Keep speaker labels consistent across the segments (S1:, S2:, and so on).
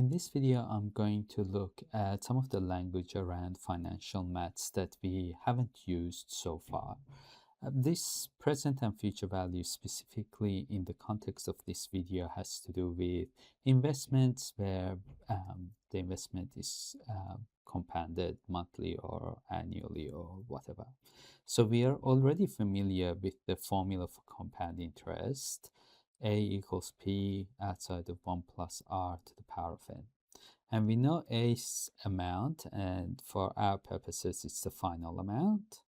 S1: In this video, I'm going to look at some of the language around financial maths that we haven't used so far. This present and future value specifically in the context of this video has to do with investments where the investment is compounded monthly or annually or whatever. So we are already familiar with the formula for compound interest. A equals P outside of 1 plus R to the power of N. And we know A's amount, and for our purposes, it's the final amount.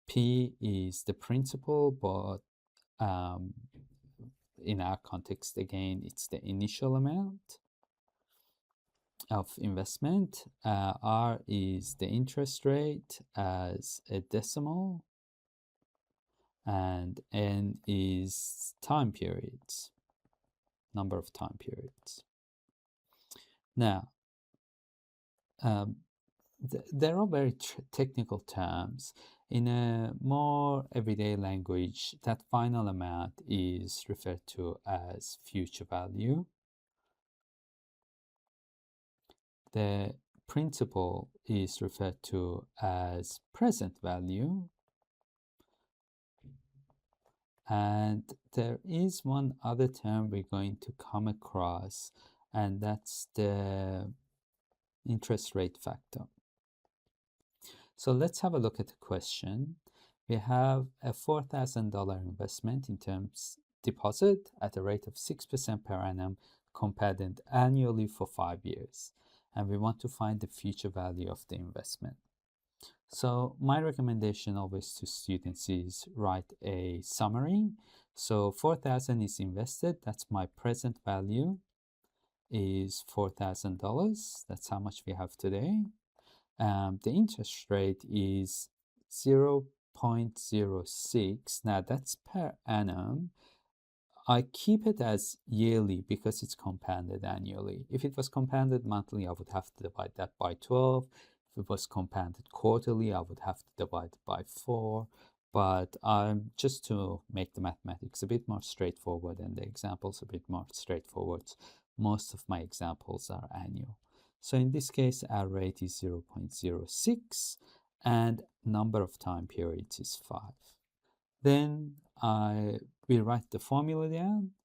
S1: P is the principal, but in our context, again, it's the initial amount of investment. R is the interest rate as a decimal, and N is time periods, number of time periods. Now, there are very technical terms. In a more everyday language, that final amount is referred to as future value. The principal is referred to as present value. And there is one other term we're going to come across, and that's the interest rate factor. So let's have a look at the question. We have a $4,000 investment in terms deposit at a rate of 6% per annum compounded annually for 5 years. And we want to find the future value of the investment. So my recommendation always to students is write a summary. So 4,000 is invested. That's my present value is $4,000. That's how much we have today. The interest rate is 0.06. Now that's per annum. I keep it as yearly because it's compounded annually. If it was compounded monthly, I would have to divide that by 12. If it was compounded quarterly, I would have to divide it by 4. But just to make the mathematics a bit more straightforward and the examples a bit more straightforward, most of my examples are annual. So in this case, our rate is 0.06 and number of time periods is 5. Then we write the formula down.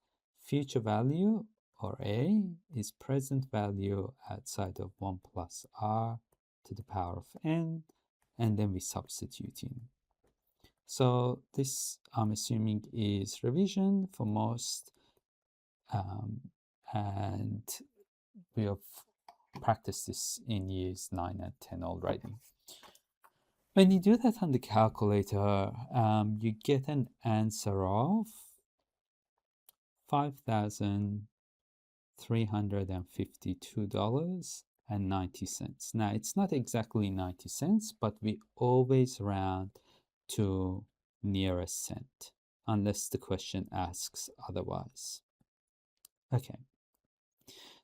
S1: Future value, or A, is present value outside of 1 plus R to the power of N, and then we substitute in. So this, I'm assuming, is revision for most, and we have practiced this in years 9 and 10 already. When you do that on the calculator, you get an answer of $5,352.90. Now, it's not exactly 90 cents, but we always round to nearest cent, unless the question asks otherwise. Okay.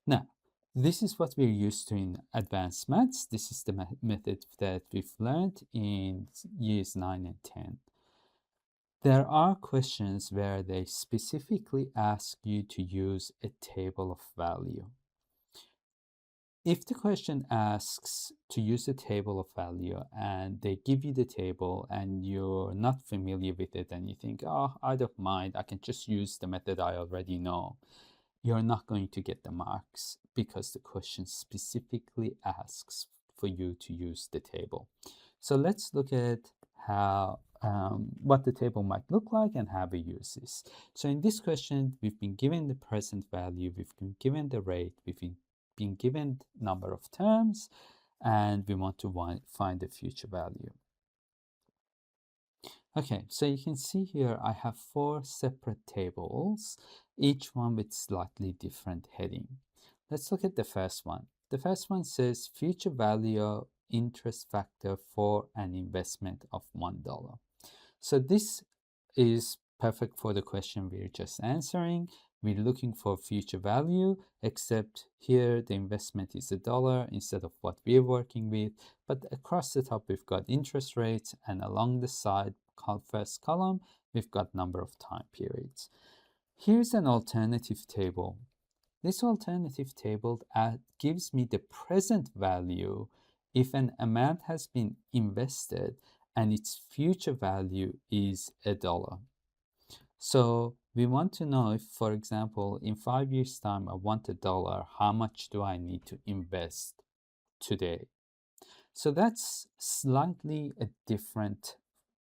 S1: Now, this is what we're used to in advanced maths. This is the method that we've learned in years 9 and 10. There are questions where they specifically ask you to use a table of value. If the question asks to use a table of value and they give you the table and you're not familiar with it and you think, oh, I don't mind, I can just use the method I already know, you're not going to get the marks because the question specifically asks for you to use the table. So let's look at how what the table might look like and how we use this. So in this question, we've been given the present value, we've been given the rate, we've been given number of terms, and we want to find the future value. Okay, so you can see here I have 4 separate tables, each one with slightly different heading. Let's look at the first one. The first one says future value interest factor for an investment of $1. So this is perfect for the question we're just answering. We're looking for future value, except here the investment is $1 instead of what we're working with. But across the top, we've got interest rates, and along the side, first column, we've got number of time periods. Here's an alternative table. This alternative table gives me the present value if an amount has been invested and its future value is $1. So we want to know if, for example, in 5 years' time, I want $1, how much do I need to invest today? So that's slightly a different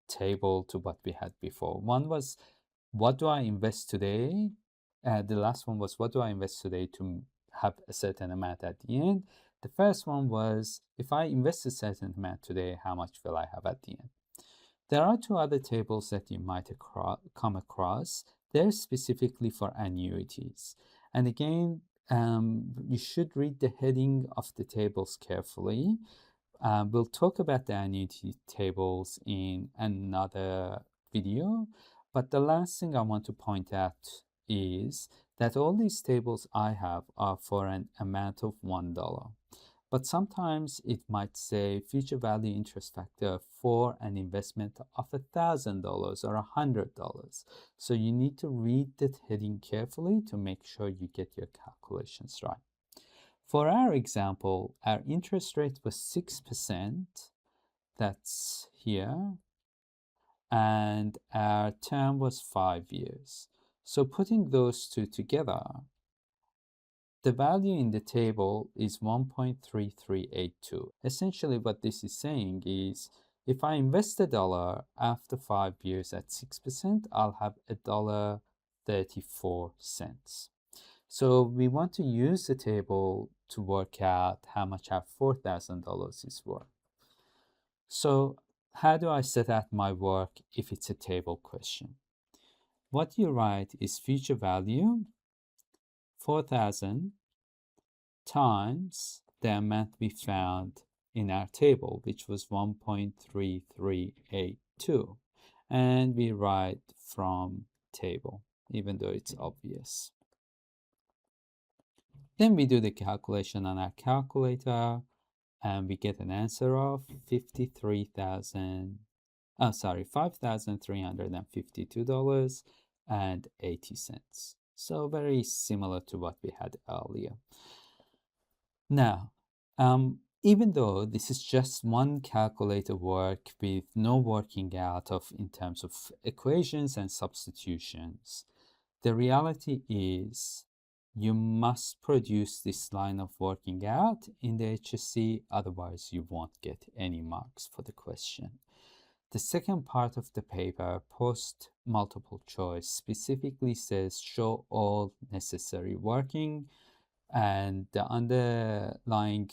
S1: table to what we had before. One was, what do I invest today? The last one was, what do I invest today to have a certain amount at the end? The first one was, if I invest a certain amount today, how much will I have at the end? There are two other tables that you might come across. They're specifically for annuities. And again, you should read the heading of the tables carefully. We'll talk about the annuity tables in another video, but the last thing I want to point out is that all these tables I have are for an amount of $1. But sometimes it might say future value interest factor for an investment of $1,000 or $100. So you need to read that heading carefully to make sure you get your calculations right. For our example, our interest rate was 6%, that's here, and our term was 5 years. So putting those two together, the value in the table is 1.3382. Essentially what this is saying is, if I invest $1 after 5 years at 6%, I'll have $1.34. So we want to use the table to work out how much our $4,000 is worth. So how do I set out my work if it's a table question? What you write is future value 4,000 times the amount we found in our table, which was 1.3382. And we write from table, even though it's obvious. Then we do the calculation on our calculator, and we get an answer of $5,352.80. So very similar to what we had earlier. Now, even though this is just one calculator work with no working out of in terms of equations and substitutions, the reality is you must produce this line of working out in the HSC, otherwise you won't get any marks for the question. The second part of the paper, post multiple choice, specifically says show all necessary working, and the underlying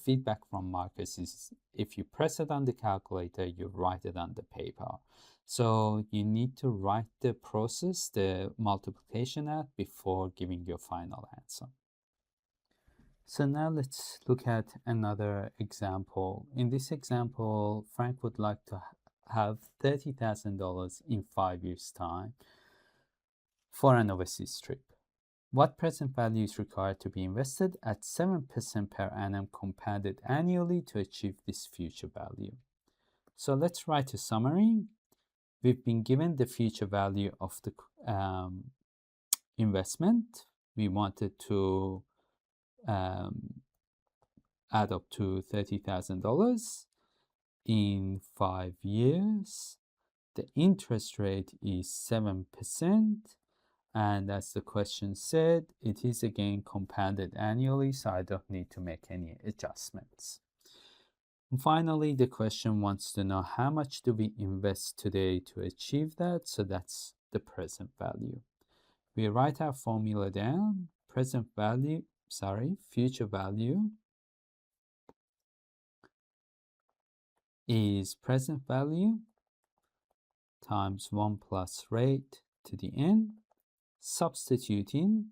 S1: feedback from Marcus is if you press it on the calculator, you write it on the paper. So you need to write the process, the multiplication out, before giving your final answer. So now let's look at another example. In this example, Frank would like to have $30,000 in 5 years' time for an overseas trip. What present value is required to be invested at 7% per annum compounded annually to achieve this future value? So let's write a summary. We've been given the future value of the investment. We wanted to add up to $30,000 in 5 years. The interest rate is 7%. And as the question said, it is again compounded annually, so I don't need to make any adjustments. And finally, the question wants to know how much do we invest today to achieve that, so that's the present value. We write our formula down. Future value is present value times 1 plus rate to the n, substituting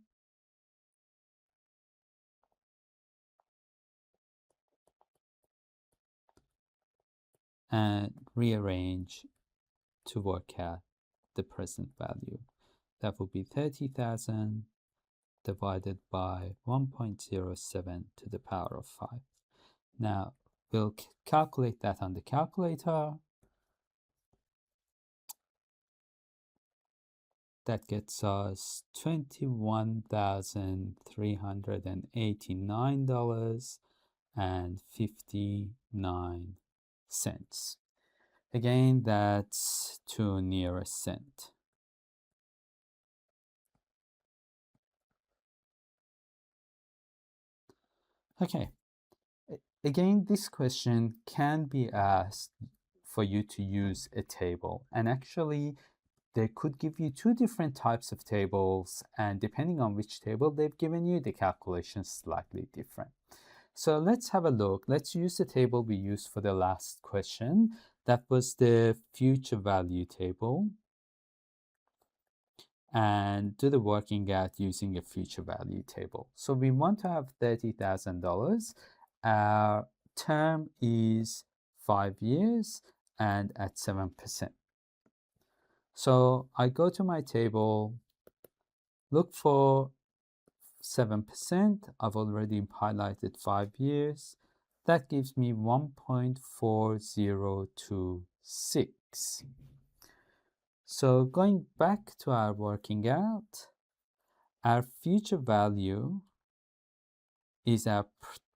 S1: and rearrange to work out the present value. That would be 30,000 divided by 1.07 to the power of 5. Now we'll calculate that on the calculator. that gets us $21,389.59. Again, that's to near a cent. Okay. Again, this question can be asked for you to use a table. And actually, they could give you two different types of tables. And depending on which table they've given you, the calculation is slightly different. So let's have a look. Let's use the table we used for the last question. That was the future value table. And do the working out using a future value table. So we want to have $30,000. Our term is 5 years and at 7%. So I go to my table, look for 7%. I've already highlighted 5 years. That gives me 1.4026. So going back to our working out, our future value is our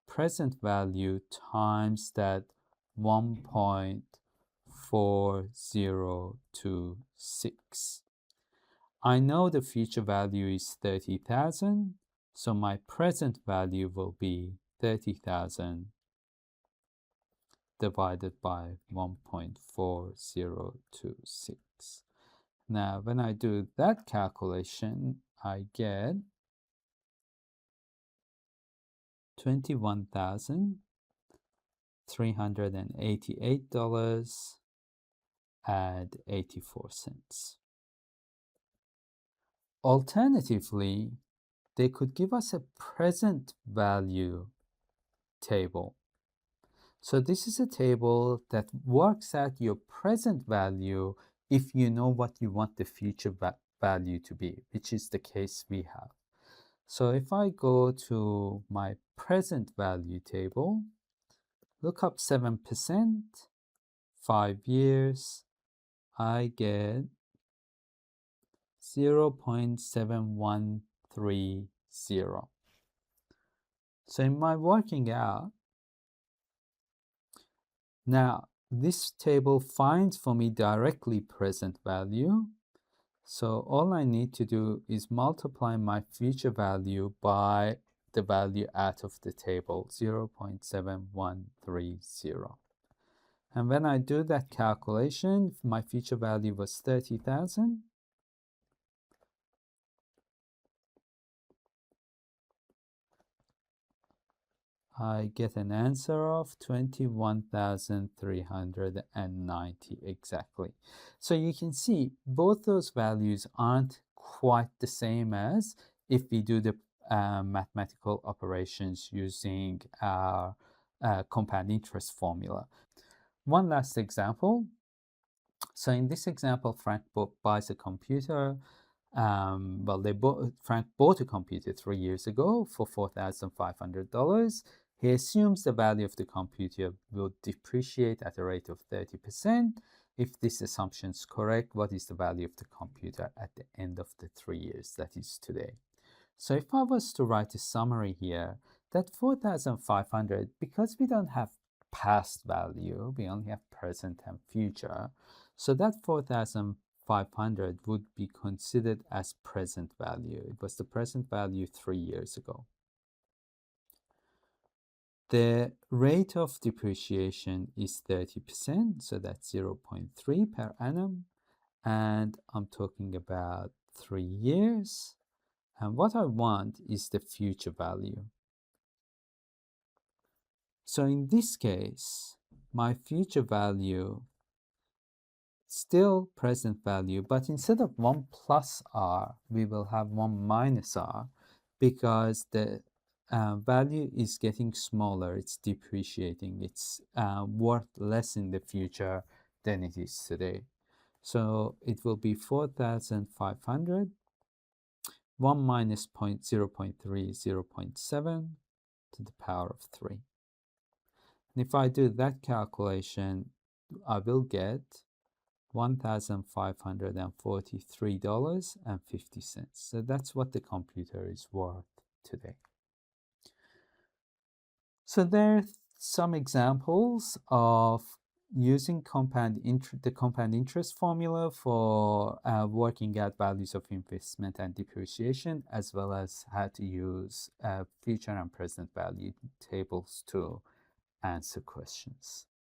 S1: present value times that 1.4026. I know the future value is 30,000, so my present value will be 30,000 divided by 1.4026. Now, when I do that calculation, I get $21,388.84. Alternatively, they could give us a present value table. So this is a table that works out your present value if you know what you want the future value to be, which is the case we have. So if I go to my present value table, look up 7%, 5 years, I get 0.7130. So in my working out, now this table finds for me directly present value. So all I need to do is multiply my future value by the value out of the table, 0.7130. And when I do that calculation, if my future value was 30,000, I get an answer of 21,390 exactly. So you can see both those values aren't quite the same as if we do the mathematical operations using our compound interest formula. One last example. So in this example, Frank buys a computer. Frank bought a computer 3 years ago for $4,500. He assumes the value of the computer will depreciate at a rate of 30%. If this assumption is correct, what is the value of the computer at the end of the 3 years, that is today? So if I was to write a summary here, that 4,500, because we don't have past value, we only have present and future, so that 4,500 would be considered as present value. It was the present value 3 years ago. The rate of depreciation is 30%, so that's 0.3 per annum. And I'm talking about 3 years. And what I want is the future value. So in this case, my future value still present value, but instead of 1 plus r, we will have 1 minus r because the value is getting smaller, it's depreciating, it's worth less in the future than it is today. So it will be 4,500, 1 minus 0.3 is 0.7 to the power of 3. And if I do that calculation, I will get $1,543.50. So that's what the computer is worth today. So there are some examples of using the compound interest formula for working out values of investment and depreciation, as well as how to use future and present value tables to answer questions.